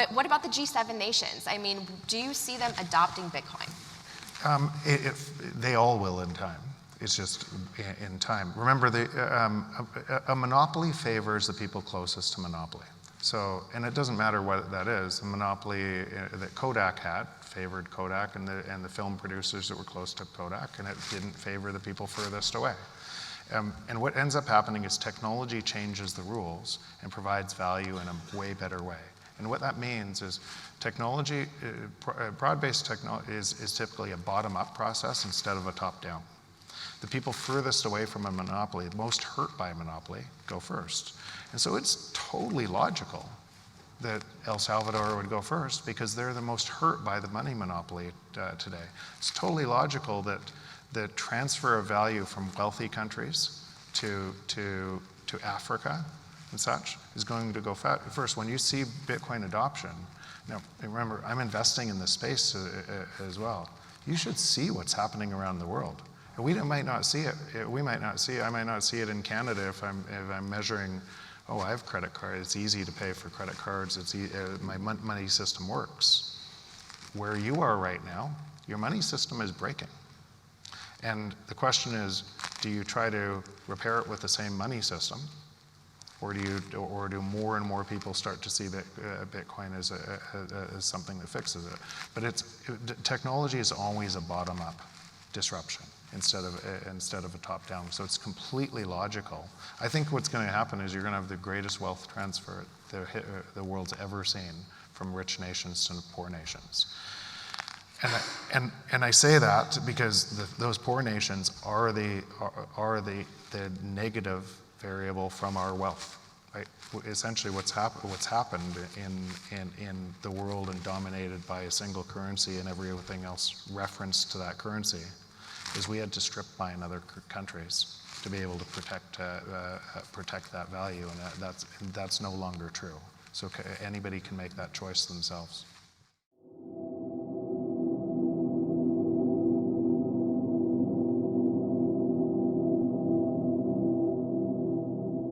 But what about the G7 nations? I mean, do you see them adopting Bitcoin? They all will in time. It's just in time. Remember, a monopoly favors the people closest to monopoly. So, and it doesn't matter what that is. The monopoly that Kodak had favored Kodak and the film producers that were close to Kodak, and it didn't favor the people furthest away. And what ends up happening is technology changes the rules and provides value in a way better way. And what that means is technology, broad-based technology is typically a bottom-up process instead of a top-down. The people furthest away from a monopoly, most hurt by a monopoly, go first. And so it's totally logical that El Salvador would go first because they're the most hurt by the money monopoly today. It's totally logical that the transfer of value from wealthy countries to Africa and such is going to go first. When you see Bitcoin adoption, now remember, I'm investing in this space as well. You should see what's happening around the world. And we might not see it. We might not see it. I might not see it in Canada if I'm measuring. Oh, I have credit cards. It's easy to pay for credit cards. My money system works. Where you are right now, your money system is breaking. And the question is, do you try to repair it with the same money system, or do more and more people start to see that Bitcoin as something that fixes it? But technology is always a bottom-up disruption instead of a top-down. So it's completely logical. I think what's going to happen is you're going to have the greatest wealth transfer the world's ever seen from rich nations to poor nations. And I say that because those poor nations are the negative variable from our wealth. Right? Essentially, what's happened in the world and dominated by a single currency and everything else referenced to that currency is we had to strip mine other countries to be able to protect that value, and that's no longer true. So anybody can make that choice themselves.